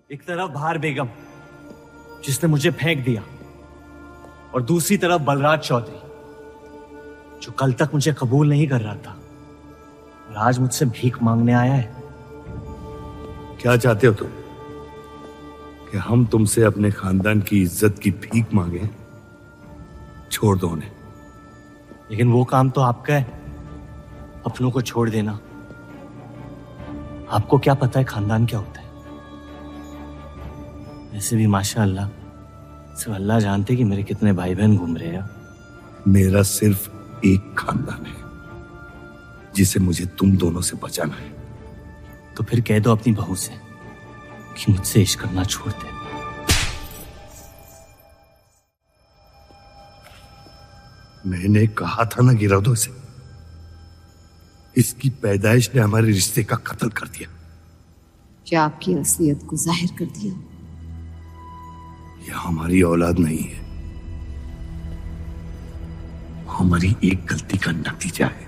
एक तरफ बहार बेगम जिसने मुझे फेंक दिया और दूसरी तरफ बलराज चौधरी जो कल तक मुझे कबूल नहीं कर रहा था और आज मुझसे भीख मांगने आया है। क्या चाहते हो तुम? कि हम तुमसे अपने खानदान की इज्जत की भीख मांगे? छोड़ दो उन्हें। लेकिन वो काम तो आपका है, अपनों को छोड़ देना। आपको क्या पता है खानदान क्या होता है? वैसे भी माशाअल्लाह सिर्फ अल्लाह जानते कि मेरे कितने भाई बहन घूम रहे हैं। मेरा सिर्फ एक खानदान है जिसे मुझे तुम दोनों से बचाना है। तो फिर कह दो अपनी बहू से कि मुझसे इश्क करना छोड़ दे। मैंने कहा था ना गिरा दो इसे। इसकी पैदाइश ने हमारे रिश्ते का कत्ल कर दिया। क्या आपकी असलियत को जाहिर कर दिया? यह हमारी औलाद नहीं है, हमारी एक गलती का नतीजा है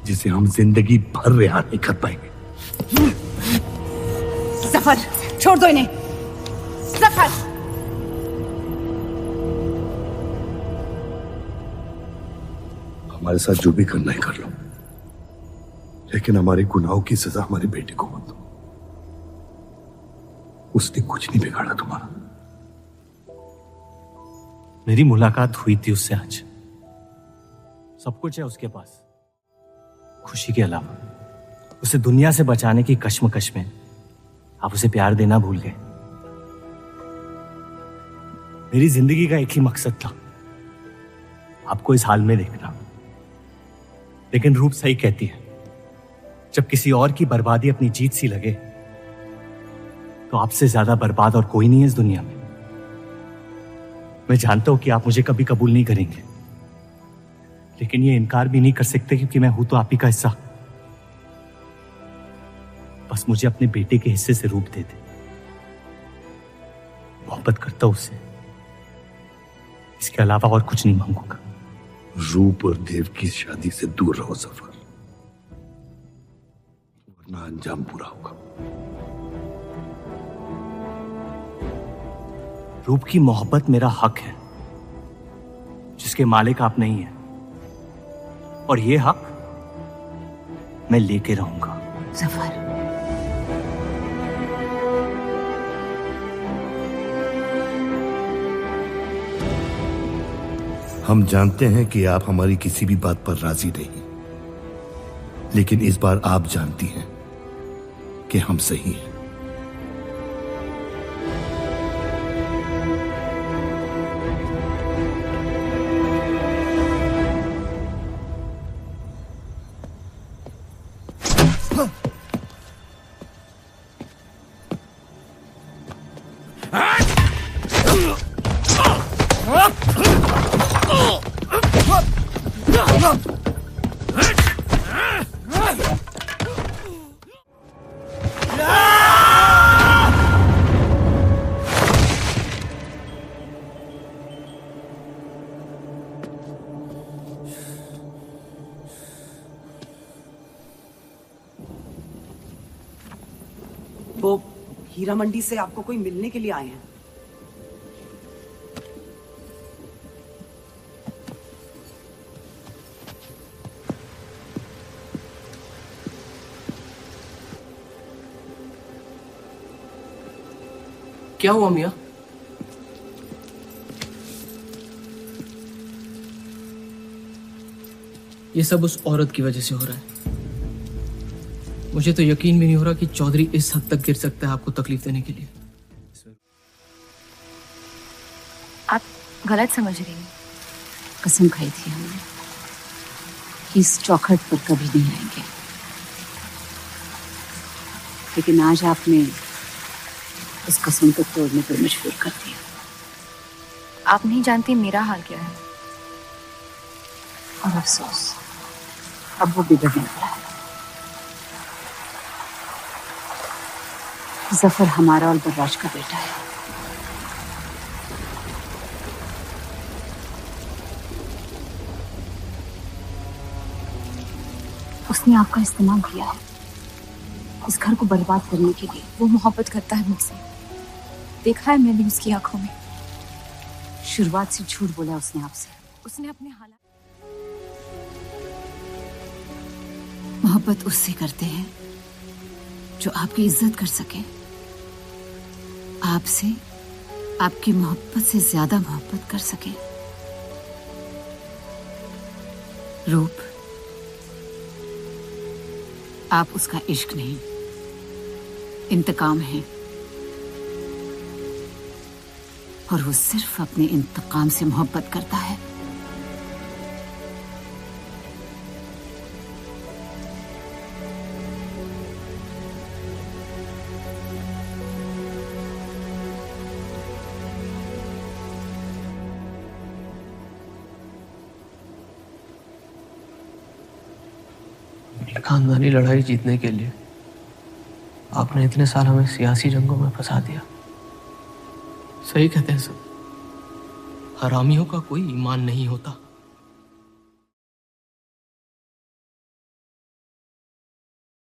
जिसे हम जिंदगी भर रिहा नहीं कर पाएंगे। जफर, छोड़ दो इन्हें। जफर, हमारे साथ जो भी करना है कर लो, लेकिन हमारे गुनाहों की सजा हमारे बेटे को मत दो। उसने कुछ नहीं बिगाड़ा तुम्हारा। मेरी मुलाकात हुई थी उससे आज। सब कुछ है उसके पास, खुशी के अलावा। उसे दुनिया से बचाने की कश्मकश में आप उसे प्यार देना भूल गए। मेरी जिंदगी का एक ही मकसद था, आपको इस हाल में देखना। लेकिन रूप सही कहती है, जब किसी और की बर्बादी अपनी जीत सी लगे तो आपसे ज्यादा बर्बाद और कोई नहीं है इस दुनिया में। मैं जानता हूं कि आप मुझे कभी कबूल नहीं करेंगे, लेकिन ये इनकार भी नहीं कर सकते क्योंकि मैं हूं तो आप ही का हिस्सा। बस मुझे अपने बेटे के हिस्से से रूप दे दे। मोहब्बत करता हूं उससे, इसके अलावा और कुछ नहीं मांगूंगा। रूप और देव की शादी से दूर रहो सफर, वरना अंजाम बुरा होगा। रूप की मोहब्बत मेरा हक है जिसके मालिक आप नहीं हैं, और ये हक मैं लेके रहूंगा। जफर, हम जानते हैं कि आप हमारी किसी भी बात पर राजी नहीं, लेकिन इस बार आप जानती हैं कि हम सही हैं। वो हीरा मंडी से आपको कोई मिलने के लिए आए हैं। क्या हुआ मियां? ये सब उस औरत की वजह से हो रहा है। मुझे तो यकीन भी नहीं हो रहा कि चौधरी इस हद तक गिर सकता है आपको तकलीफ देने के लिए। आप गलत समझ रही हैं। कसम खाई थी हमने कि इस चौखट पर कभी नहीं आएंगे, लेकिन आज आपने उस कसम को तोड़ने पर मजबूर कर दिया। आप नहीं जानती मेरा हाल क्या है। और अफसोस, अब वो बिगड़ने लगा है। जफर हमारा और बलराज का बेटा है। उसने आपका इस्तेमाल किया है। इस घर को बर्बाद करने के लिए। वो मोहब्बत करता है मुझसे, देखा है मैंने उसकी आंखों में। शुरुआत से झूठ बोला उसने आपसे। उसने अपने हालात। मोहब्बत उससे करते हैं जो आपकी इज्जत कर सके। आपसे, आपकी मोहब्बत से ज्यादा मोहब्बत कर सके। रूप, आप उसका इश्क नहीं, इंतकाम है। और वो सिर्फ अपने इंतकाम से मोहब्बत करता है। खानदानी लड़ाई जीतने के लिए आपने इतने साल हमें सियासी जंगों में फंसा दिया। सही कहते हैं सब, हरामियों का कोई ईमान नहीं होता।